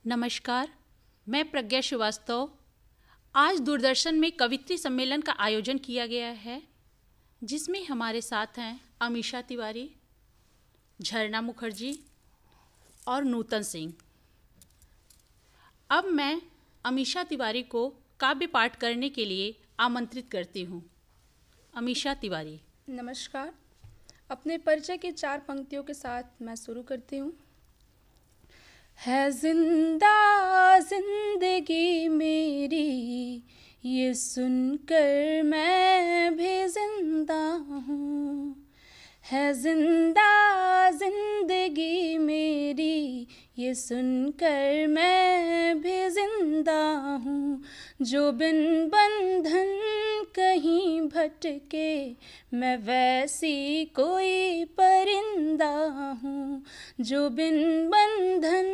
नमस्कार, मैं प्रज्ञा श्रीवास्तव। आज दूरदर्शन में कवित्री सम्मेलन का आयोजन किया गया है, जिसमें हमारे साथ हैं अमीषा तिवारी, झरना मुखर्जी और नूतन सिंह। अब मैं अमीषा तिवारी को काव्य पाठ करने के लिए आमंत्रित करती हूँ। अमीषा तिवारी। नमस्कार। अपने परिचय की 4 पंक्तियों के साथ मैं शुरू करती हूँ। है जिंदा जिंदगी मेरी, ये सुनकर मैं भी जिंदा हूँ। है जिंदा जिंदगी मेरी, ये सुनकर मैं भी जिंदा हूँ। जो बिन बंधन कहीं भटके, मैं वैसी कोई परिंदा हूँ। जो बिन बंधन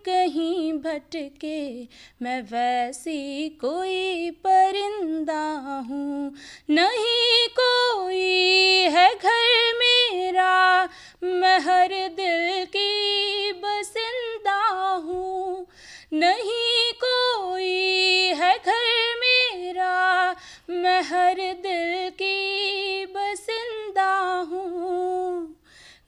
कहीं भटके, मैं वैसी कोई परिंदा हूँ। नहीं कोई है घर मेरा, मैं हर दिल की बसिंदा हूँ। नहीं कोई है घर मेरा, मैं हर दिल की बसिंदा हूँ।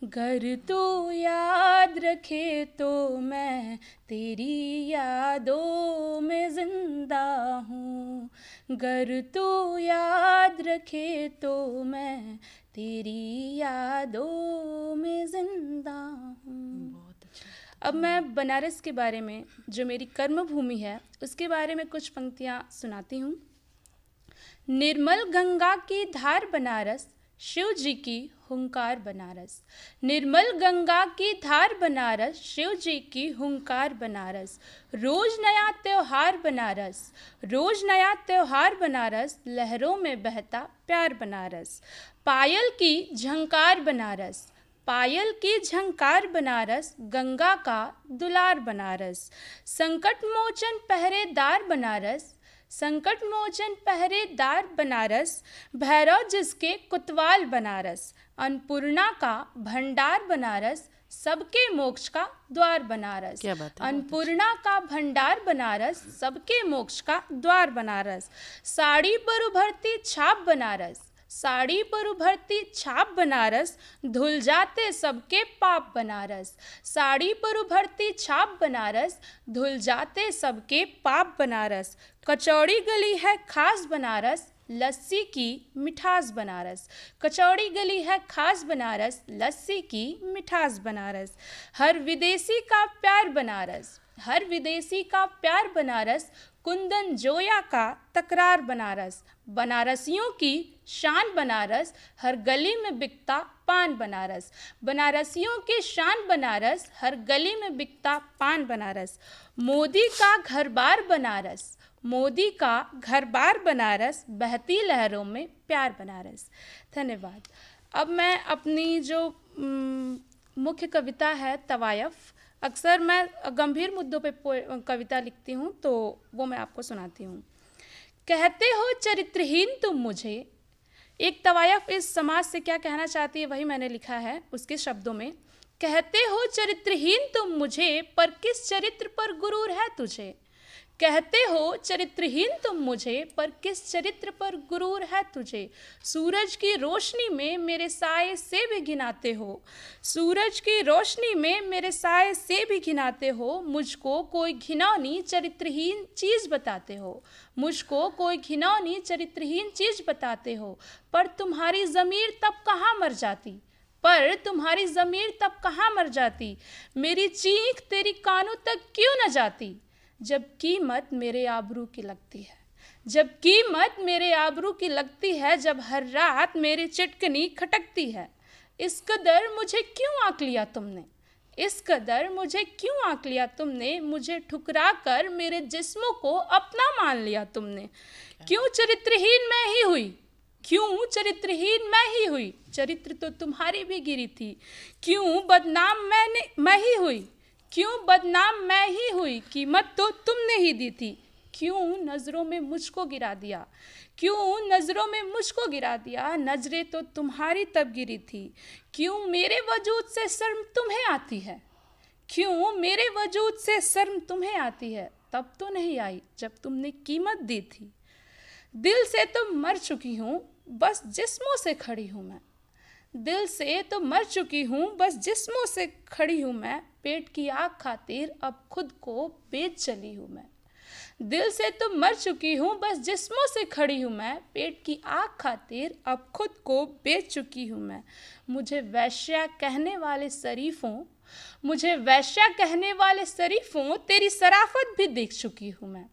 घर तू याद रखे तो मैं तेरी यादों में जिंदा हूँ। घर तू याद रखे तो मैं तेरी यादों में जिंदा हूँ। बहुत अच्छा। अब मैं बनारस के बारे में, जो मेरी कर्म भूमि है, उसके बारे में कुछ पंक्तियाँ सुनाती हूँ। निर्मल गंगा की धार बनारस, शिव जी की हुंकार बनारस। निर्मल गंगा की धार बनारस, शिव जी की हुंकार बनारस। रोज नया त्योहार बनारस, रोज नया त्योहार बनारस। लहरों में बहता प्यार बनारस। पायल की झंकार बनारस, पायल की झंकार बनारस। गंगा का दुलार बनारस। संकट मोचन पहरेदार बनारस, संकट मोचन पहरेदार बनारस। भैरव जिसके कुतवाल बनारस। अन्नपूर्णा का भंडार बनारस, सबके मोक्ष का द्वार बनारस। क्या बात है, अन्नपूर्णा का भंडार बनारस, सबके मोक्ष का द्वार बनारस। साड़ी पर उभरती छाप बनारस, साड़ी पर उभरती छाप बनारस। धुल जाते सबके पाप बनारस। साड़ी पर उभरती छाप बनारस, धुल जाते सबके पाप बनारस। कचौड़ी गली है खास बनारस, लस्सी की मिठास बनारस। कचौड़ी गली है खास बनारस, लस्सी की मिठास बनारस। हर विदेशी का प्यार बनारस, हर विदेशी का प्यार बनारस। कुंदन जोया का तकरार बनारस। बनारसियों की शान बनारस, हर गली में बिकता पान बनारस। बनारसियों की शान बनारस, हर गली में बिकता पान बनारस। मोदी का घर बार बनारस, मोदी का घर बार बनारस। बहती लहरों में प्यार बनारस। धन्यवाद। अब मैं अपनी जो मुख्य कविता है तवायफ, अक्सर मैं गंभीर मुद्दों पे कविता लिखती हूँ, तो वो मैं आपको सुनाती हूँ। कहते हो चरित्रहीन तुम मुझे। एक तवायफ इस समाज से क्या कहना चाहती है वही मैंने लिखा है उसके शब्दों में। कहते हो चरित्रहीन तुम मुझे, पर किस चरित्र पर गुरूर है तुझे। कहते हो चरित्रहीन तुम मुझे, पर किस चरित्र पर गुरूर है तुझे। सूरज की रोशनी में मेरे साए से भी घिनाते हो, सूरज की रोशनी में मेरे साए से भी घिनाते हो। मुझको कोई घिनौनी चरित्रहीन चीज़ बताते हो, मुझको कोई घिनौनी चरित्रहीन चीज़ बताते हो। पर तुम्हारी ज़मीर तब कहाँ मर जाती, पर तुम्हारी ज़मीर तब कहाँ मर जाती। मेरी चीख तेरी कानों तक क्यों न जाती। जब कीमत मेरे आबरू की लगती है, जब कीमत मेरे आबरू की लगती है। जब हर रात मेरी चिटकनी खटकती है। इस कदर मुझे क्यों आंक लिया तुमने, इस कदर मुझे क्यों आंक लिया तुमने। मुझे ठुकरा कर मेरे जिस्मों को अपना मान लिया तुमने। क्यों चरित्रहीन मैं ही हुई, क्यों चरित्रहीन मैं ही हुई। चरित्र तो तुम्हारी भी गिरी थी। क्यों बदनाम मैं ही हुई, क्यों बदनाम मैं ही हुई। कीमत तो तुमने ही दी थी। क्यों नज़रों में मुझको गिरा दिया, क्यों नज़रों में मुझको गिरा दिया। नजरें तो तुम्हारी तब गिरी थी। क्यों मेरे वजूद से शर्म तुम्हें आती है, क्यों मेरे वजूद से शर्म तुम्हें आती है, तब तो नहीं आई जब तुमने कीमत दी थी। दिल से तो मर चुकी हूँ, बस जिस्मों से खड़ी हूँ मैं। दिल से तो मर चुकी हूँ, बस जिस्मों से खड़ी हूँ मैं। पेट की आग खातिर अब खुद को बेच चली हूँ मैं। दिल से तो मर चुकी हूँ, बस जिस्मों से खड़ी हूँ मैं। पेट की आग खातिर अब खुद को बेच चुकी हूँ मैं। मुझे वैश्या कहने वाले शरीफों, मुझे वैश्या कहने वाले शरीफों, तेरी शराफत भी देख चुकी हूँ मैं।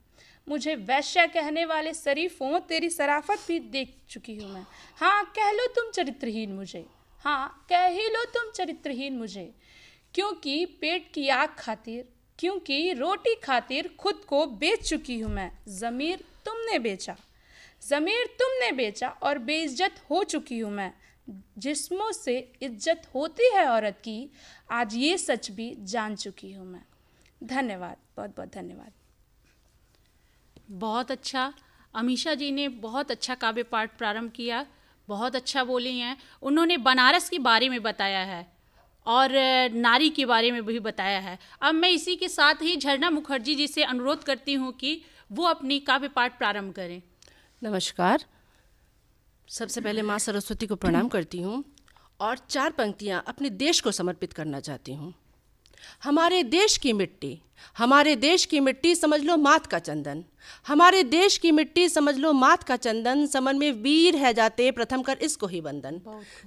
मुझे वैश्या कहने वाले शरीफों, तेरी शराफत भी देख चुकी हूँ मैं। हाँ कह लो तुम चरित्रहीन मुझे, हाँ कह ही लो तुम चरित्रहीन मुझे। क्योंकि पेट की आग खातिर, क्योंकि रोटी खातिर खुद को बेच चुकी हूँ मैं। ज़मीर तुमने बेचा, ज़मीर तुमने बेचा और बेइज्जत हो चुकी हूँ मैं। जिस्मों से इज्जत होती है औरत की, आज ये सच भी जान चुकी हूँ मैं। धन्यवाद, बहुत बहुत धन्यवाद। बहुत अच्छा। अमीषा जी ने बहुत अच्छा काव्य पाठ प्रारंभ किया, बहुत अच्छा बोली हैं। उन्होंने बनारस के बारे में बताया है और नारी के बारे में भी बताया है। अब मैं इसी के साथ ही झरना मुखर्जी जी से अनुरोध करती हूँ कि वो अपनी काव्य पाठ प्रारंभ करें। नमस्कार। सबसे पहले माँ सरस्वती को प्रणाम करती हूँ और 4 पंक्तियाँ अपने देश को समर्पित करना चाहती हूँ। हमारे देश की मिट्टी, हमारे देश की मिट्टी समझ लो मात का चंदन। हमारे देश की मिट्टी समझ लो मात का चंदन। समन में वीर है जाते प्रथम कर इसको ही वंदन।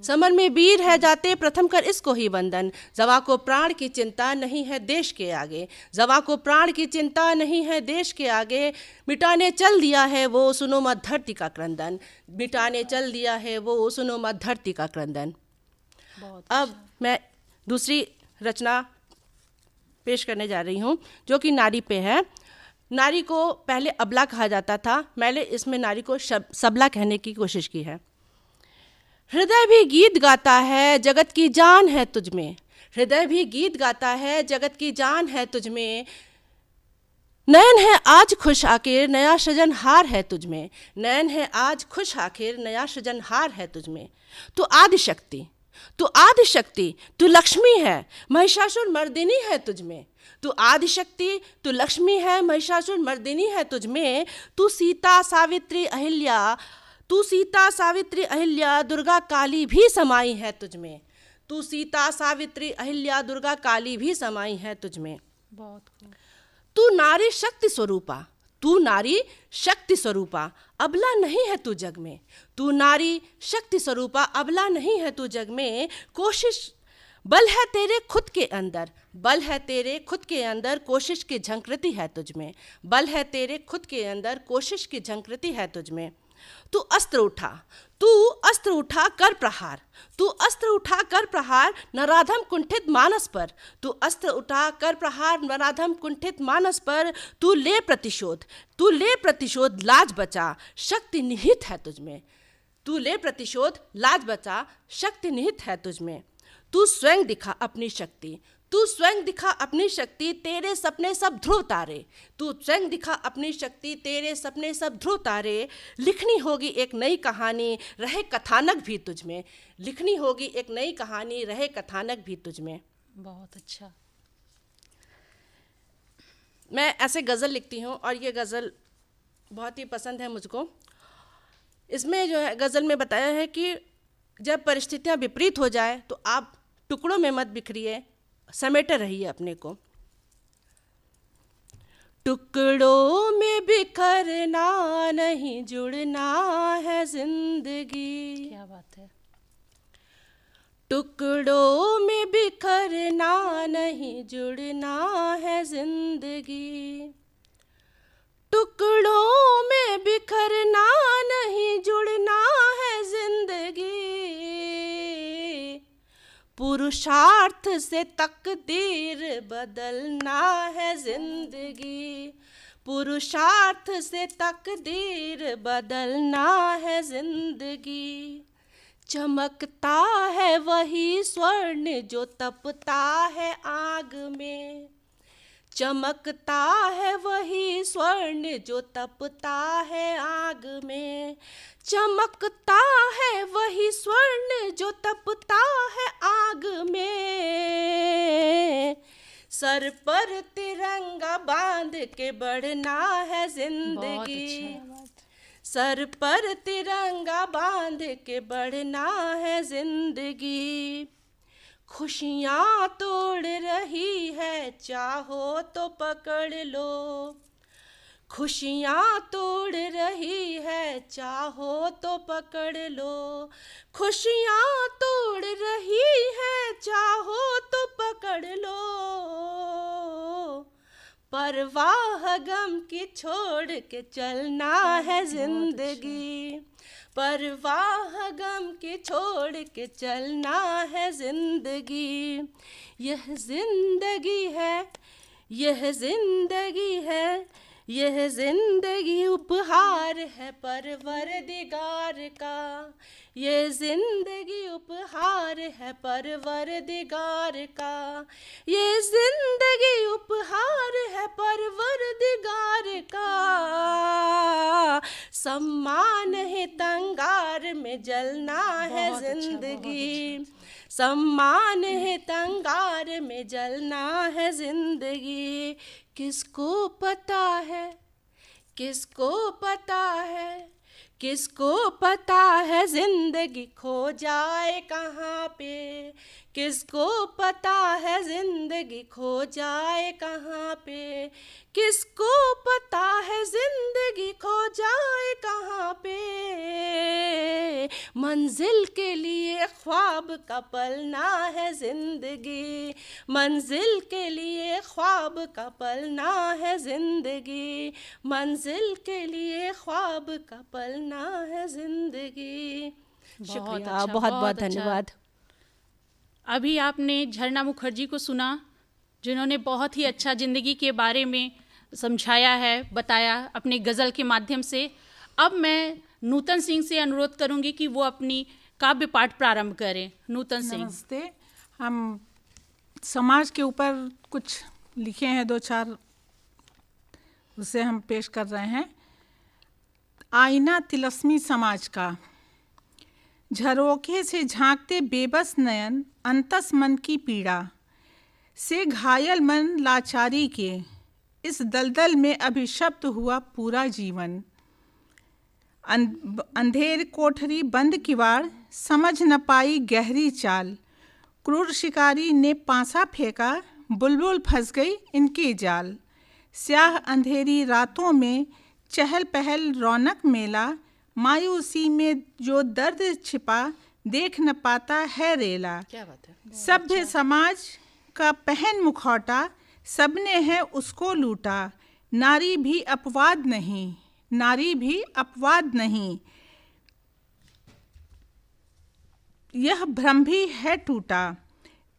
समन में वीर है जाते प्रथम कर इसको ही वंदन। जवा को प्राण की चिंता नहीं है देश के आगे, जवा को प्राण की चिंता नहीं है देश के आगे। मिटाने चल दिया है वो सुनो मत धरती का क्रंदन, मिटाने चल दिया है वो सुनो मत धरती का क्रंदन। अब मैं दूसरी रचना पेश करने जा रही हूँ जो कि नारी पे है। नारी को पहले अबला कहा जाता था, मैंने इसमें नारी को सबला कहने की कोशिश की है। हृदय भी गीत गाता है जगत की जान है तुझमें, हृदय भी गीत गाता है जगत की जान है तुझमें। नयन है आज खुश आखिर नया सृजनहार है तुझमें, नयन है आज खुश आखिर नया सृजनहार है तुझमें। तू आदिशक्ति, तू आदिशक्ति, तू लक्ष्मी है महिषासुर मर्दिनी है तुझमें। तू आदिशक्ति, तू लक्ष्मी है महिषासुर मर्दिनी है तुझमें। तू सीता सावित्री अहिल्या, तू सीता सावित्री अहिल्या दुर्गा काली भी समाई है तुझमें। तू सीता सावित्री अहिल्या दुर्गा काली भी समाई है तुझमें। बहुत खूब। तू नारी शक्ति स्वरूपा, तू नारी शक्ति स्वरूपा, अबला नहीं है तू जग में। तू नारी शक्ति स्वरूपा, अबला नहीं है तू जग में। कोशिश बल है तेरे खुद के अंदर, बल है तेरे खुद के अंदर, कोशिश की झंकृति है तुझमें। बल है तेरे खुद के अंदर, कोशिश की झंकृति है तुझमें। तू अस्त्र उठा, तू अस्त्र उठा कर प्रहार, तू अस्त्र उठा कर प्रहार नराधम कुंठित मानस पर। तू अस्त्र उठा कर प्रहार नराधम कुंठित मानस पर। तू ले प्रतिशोध, तू ले प्रतिशोध लाज बचा, शक्ति निहित है तुझमें। तू ले प्रतिशोध लाज बचा, शक्ति निहित है तुझमें। तू स्वयं दिखा अपनी शक्ति, तू स्वयं दिखा अपनी शक्ति, तेरे सपने सब ध्रुव तारे। तू स्वयं दिखा अपनी शक्ति, तेरे सपने सब ध्रुव तारे। लिखनी होगी एक नई कहानी, रहे कथानक भी तुझमें। लिखनी होगी एक नई कहानी, रहे कथानक भी तुझमें। बहुत अच्छा। मैं ऐसे गज़ल लिखती हूँ और ये गज़ल बहुत ही पसंद है मुझको। इसमें जो है गज़ल में बताया है कि जब परिस्थितियाँ विपरीत हो जाए तो आप टुकड़ों में मत बिखरिए, समेटे रहिए अपने को। टुकड़ों में बिखरना नहीं जुड़ना है जिंदगी। क्या बात है। टुकड़ों में बिखरना नहीं जुड़ना है जिंदगी। टुकड़ों में बिखरना नहीं जुड़ना है जिंदगी। पुरुषार्थ से तकदीर बदलना है जिंदगी। पुरुषार्थ से तकदीर बदलना है जिंदगी। चमकता है वही स्वर्ण जो तपता है आग में। चमकता है वही स्वर्ण जो तपता है आग में। चमकता है वही स्वर्ण जो तपता है आग में। सर पर तिरंगा बांध के बढ़ना है जिंदगी, सर पर तिरंगा बांध के बढ़ना है जिंदगी। खुशियाँ तोड़ रही है चाहो तो पकड़ लो, खुशियाँ तोड़ रही है चाहो तो पकड़ लो, खुशियाँ तोड़ रही है चाहो तो पकड़ लो। परवाह गम की छोड़ के चलना है जिंदगी, परवाह गम की छोड़ के चलना है जिंदगी। यह जिंदगी है, यह जिंदगी है, यह जिंदगी उपहार है परवरदिगार का, ये जिंदगी उपहार है परवरदिगार का, ये जिंदगी उपहार है परवरदिगार का। सम्मान हित अंगार में जलना है जिंदगी, सम्मान हित अंगार में जलना है जिंदगी। किसको पता है, किसको पता है, किसको पता है जिंदगी खो जाए कहाँ पे, किसको पता है जिंदगी खो जाए कहाँ पे, किसको पता है जिंदगी खो जाए कहाँ पे। मंजिल के लिए ख्वाब का पलना है जिंदगी, मंजिल के लिए ख्वाब का पलना है जिंदगी, मंजिल के लिए ख्वाब का पलना है जिंदगी। शुक्रिया, बहुत बहुत धन्यवाद। अभी आपने झरना मुखर्जी को सुना, जिन्होंने बहुत ही अच्छा ज़िंदगी के बारे में समझाया है, बताया अपने गज़ल के माध्यम से। अब मैं नूतन सिंह से अनुरोध करूंगी कि वो अपनी काव्य पाठ प्रारंभ करें। नूतन सिंह। नमस्ते। हम समाज के ऊपर कुछ लिखे हैं, 2-4, उसे हम पेश कर रहे हैं। आईना तिलस्मी समाज का। झरोखे से झांकते बेबस नयन, अंतस मन की पीड़ा से घायल मन लाचारी के, इस दलदल में अभिशप्त हुआ पूरा जीवन। अंधेर कोठरी बंद किवाड़, समझ न पाई गहरी चाल, क्रूर शिकारी ने पांसा फेंका, बुलबुल फंस गई इनके जाल। स्याह अंधेरी रातों में चहल पहल रौनक मेला, मायूसी में जो दर्द छिपा, देख न पाता है रेला। क्या बात है। सभ्य समाज का पहन मुखौटा, सबने है उसको लूटा, नारी भी अपवाद नहीं, नारी भी अपवाद नहीं। यह भ्रम भी है टूटा,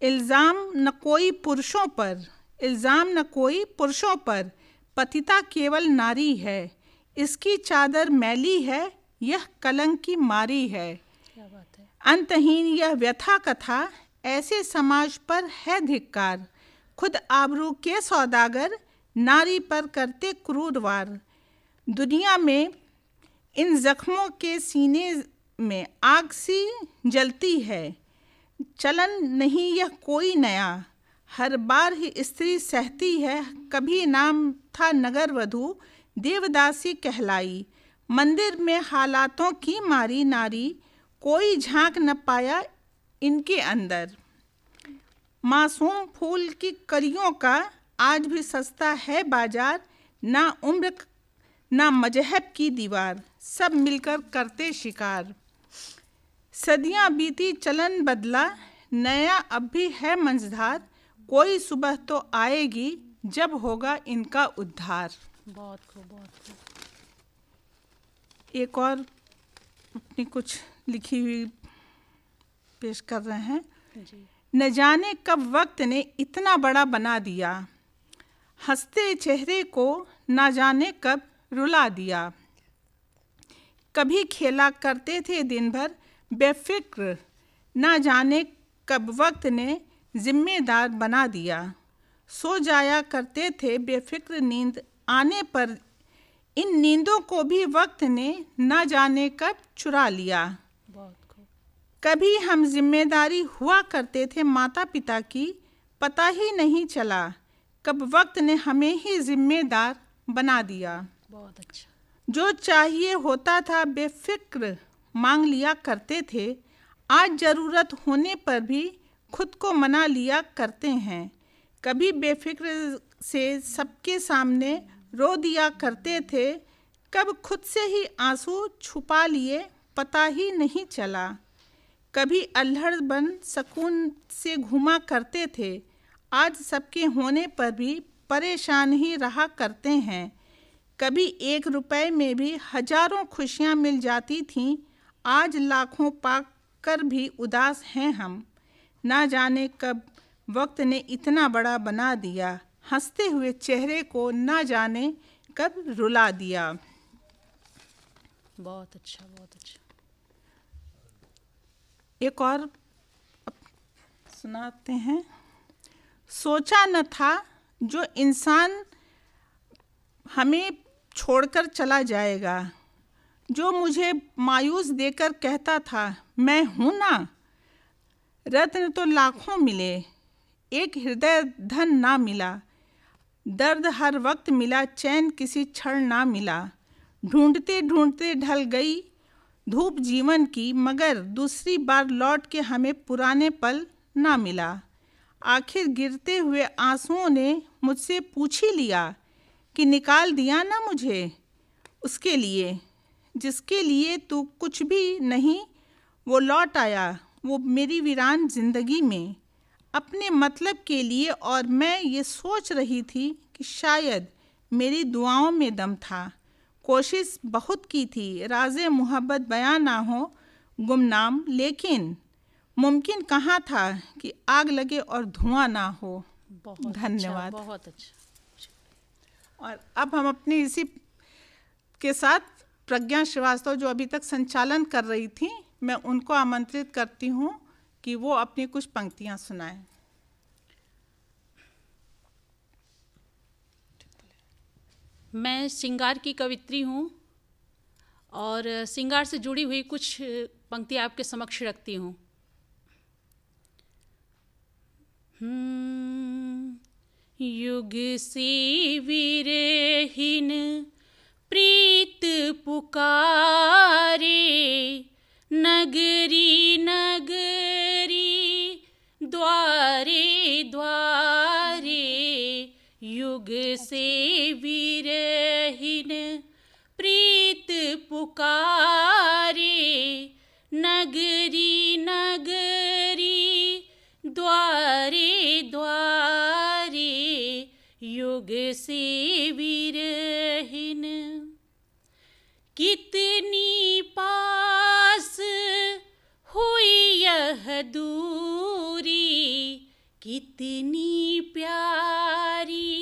इल्ज़ाम न कोई पुरुषों पर, इल्ज़ाम न कोई पुरुषों पर, पतिता केवल नारी है, इसकी चादर मैली है, यह कलंक की मारी है। क्या बात है। अंतहीन यह व्यथा कथा, ऐसे समाज पर है धिक्कार, खुद आबरू के सौदागर, नारी पर करते क्रूर वार। दुनिया में इन जख्मों के सीने में आग सी जलती है, चलन नहीं यह कोई नया, हर बार ही स्त्री सहती है। कभी नाम था नगर वधू, देवदासी कहलाई, मंदिर में हालातों की मारी नारी, कोई झांक न पाया इनके अंदर। मासूम फूल की कलियों का आज भी सस्ता है बाजार, ना उम्र ना मजहब की दीवार, सब मिलकर करते शिकार। सदियां बीती चलन बदला, नया अब भी है मंझधार, कोई सुबह तो आएगी जब होगा इनका उद्धार। बहुत खूब, बहुत खूब। एक और अपनी कुछ लिखी हुई पेश कर रहे हैं जी। न जाने कब वक्त ने इतना बड़ा बना दिया, हंसते चेहरे को न जाने कब रुला दिया। कभी खेला करते थे दिन भर बेफिक्र, न जाने कब वक्त ने जिम्मेदार बना दिया। सो जाया करते थे बेफिक्र नींद आने पर, इन नींदों को भी वक्त ने न जाने कब चुरा लिया। बहुत खूब। कभी हम जिम्मेदारी हुआ करते थे माता पिता की, पता ही नहीं चला कब वक्त ने हमें ही जिम्मेदार बना दिया। बहुत अच्छा। जो चाहिए होता था बेफिक्र मांग लिया करते थे, आज ज़रूरत होने पर भी खुद को मना लिया करते हैं। कभी बेफिक्र से सबके सामने रो दिया करते थे, कब खुद से ही आंसू छुपा लिए पता ही नहीं चला। कभी अल्हड़ बन सुकून से घूमा करते थे, आज सबके होने पर भी परेशान ही रहा करते हैं। कभी 1 रुपए में भी हजारों खुशियाँ मिल जाती थीं, आज लाखों पाकर भी उदास हैं हम। ना जाने कब वक्त ने इतना बड़ा बना दिया, हंसते हुए चेहरे को ना जाने कब रुला दिया। बहुत अच्छा, बहुत अच्छा। एक और सुनाते हैं। सोचा न था जो इंसान हमें छोड़कर चला जाएगा, जो मुझे मायूस देकर कहता था मैं हूं ना। रत्न तो लाखों मिले, एक हृदय धन ना मिला। दर्द हर वक्त मिला, चैन किसी क्षण ना मिला। ढूंढते ढूंढते ढल गई धूप जीवन की, मगर दूसरी बार लौट के हमें पुराने पल ना मिला। आखिर गिरते हुए आंसुओं ने मुझसे पूछ ही लिया कि निकाल दिया ना मुझे उसके लिए, जिसके लिए तू कुछ भी नहीं वो लौट आया वो मेरी वीरान जिंदगी में, अपने मतलब के लिए। और मैं ये सोच रही थी कि शायद मेरी दुआओं में दम था। कोशिश बहुत की थी राज़े मोहब्बत बयां ना हो गुमनाम, लेकिन मुमकिन कहाँ था कि आग लगे और धुआं ना हो। बहुत धन्यवाद। अच्छा, बहुत अच्छा। और अब हम अपनी इसी के साथ प्रज्ञा श्रीवास्तव जो अभी तक संचालन कर रही थी, मैं उनको आमंत्रित करती हूँ कि वो अपनी कुछ पंक्तियाँ सुनाएं। मैं श्रृंगार की कवित्री हूँ और श्रृंगार से जुड़ी हुई कुछ पंक्तियाँ आपके समक्ष रखती हूँ। युग से विरहीन प्रीत पुकारे, नगरी नगरी द्वारे द्वारे। युग से विरहीन प्रीत पुकारे, नगरी नगरी द्वारे द्वारे। युग से विरहीन कितनी पास हुई यह दूरी, कितनी प्यारी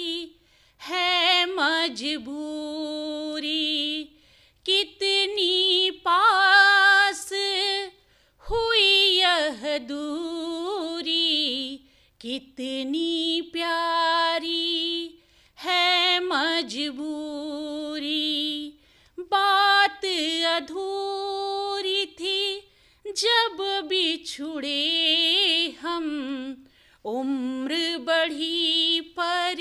है मजबूरी। कितनी पास हुई यह दूरी, कितनी प्यारी है मजबूरी। बात अधूरी थी जब बिछुड़े हम, उम्र बढ़ी पर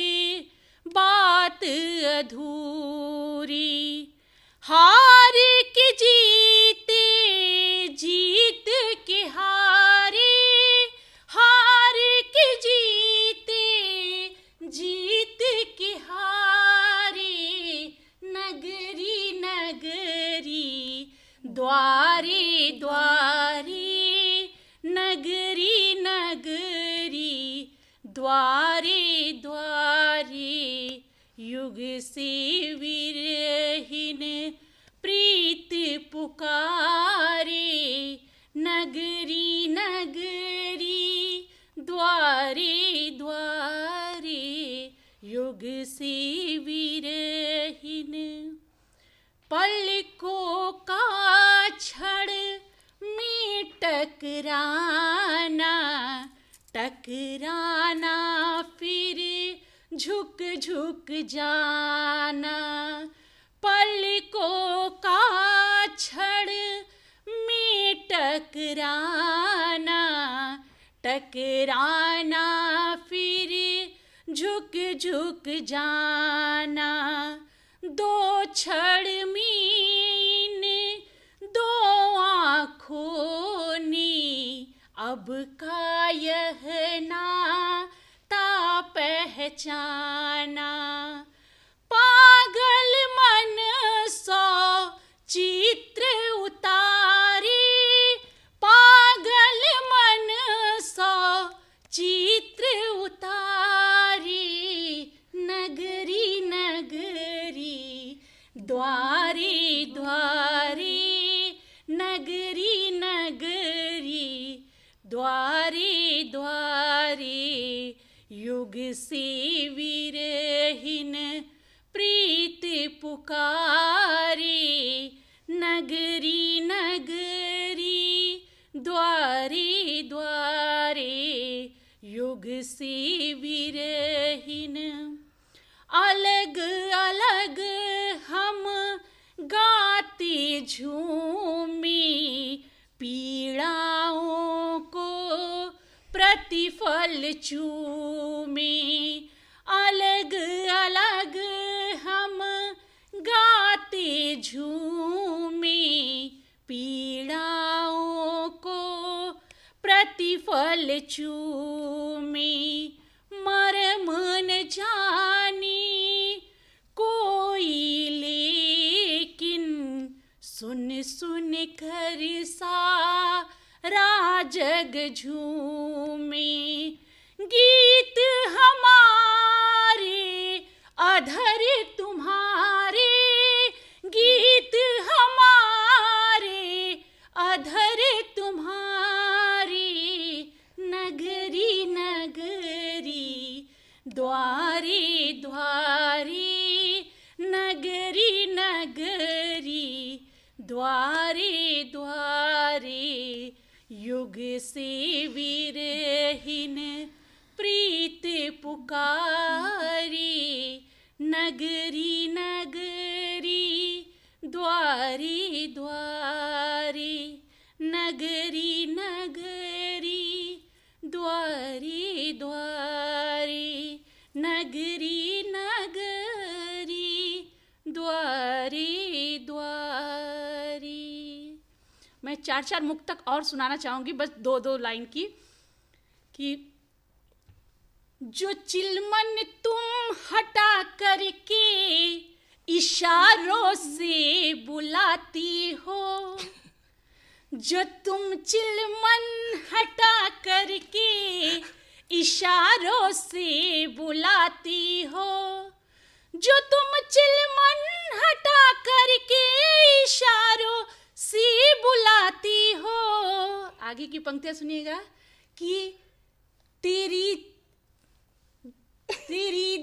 बात अधूरी। हार के जीते जीत के हारे, हार के जीते जीत के हारे। नगरी नगरी द्वारे द्वारे, नगरी नगरी द्वारे द्वारे। युग से विरहीन प्रीत पुकारे, नगरी नगरी द्वारे द्वारे। युग से विरहीन पलकों का छड़ में टकराना, टकराना फिर झुक झुक जाना। पलकों का छड़ में टकराना, टकराना फिर झुक झुक जाना, दो क्षण मीन दो आँखों ने, अब का यह नाता पहचाना। पागल मन सौ चित्र उतारे, पागल मन सौ चित्र उतारे, नगरी नगरी द्वारे द्वारे, नगरी नगरी द्वारे द्वारे, युग से विरहीन प्रीत पुकारे, नगरी नगरी द्वारे द्वारे, युग से विरहीन। अलग अलग हम गाते झूमे, पीड़ाओं को प्रतिफल चूमे, अलग अलग हम गाते झूमे, पीड़ाओं को प्रतिफल चूमे, मर्म न जाने कोई लेकिन सुन सुन कर सारा जग झूमे, गीत हमारे अधर तुम्हारे, गीत हमारे अधर तुम्हारे, नगरी नगरी द्वारे द्वारे, नगरी नगरी द्वारे द्वारे, युग से विरहीन प्रीत पुकारे, नगरी नगरी द्वारे द्वारे, नगरी नगरी द्वारे द्वारे, नगरी नगरी द्वारे द्वारे। मैं चार चार मुक्तक और सुनाना चाहूँगी, बस दो दो लाइन की। कि जो चिलमन तुम हटा करके इशारों से बुलाती हो, जो तुम चिलमन हटा करके इशारों से बुलाती हो, जो तुम चिलमन हटा करके इशारों से बुलाती हो। आगे की पंक्तियां सुनिएगा कि तेरी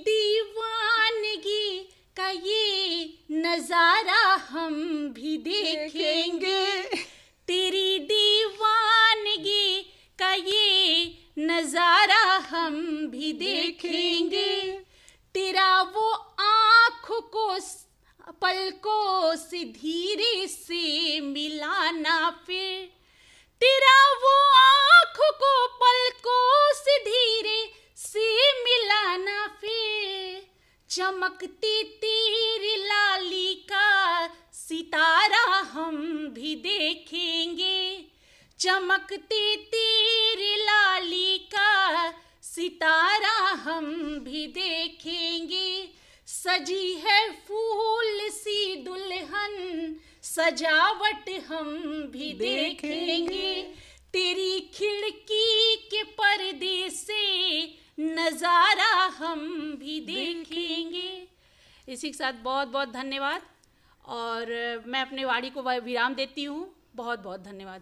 दीवानगी का ये नजारा हम भी देखेंगे, तेरी दीवानगी का ये नजारा हम भी देखेंगे, तेरा वो आँखों को पलकों से धीरे से मिलाना, फिर तेरा वो आँखों को पलकों से धीरे से मिलाना, फिर चमकती तेरी लाली का सितारा हम भी देखेंगे, चमकती तेरी लाली का सितारा हम भी देखेंगे। सजी है फूल सी दुल्हन सजावट हम भी देखेंगे, तेरी खिड़की के पर्दे से नज़ारा हम भी देखेंगे। इसी के साथ बहुत बहुत धन्यवाद और मैं अपने वाणी को विराम देती हूँ। बहुत बहुत धन्यवाद।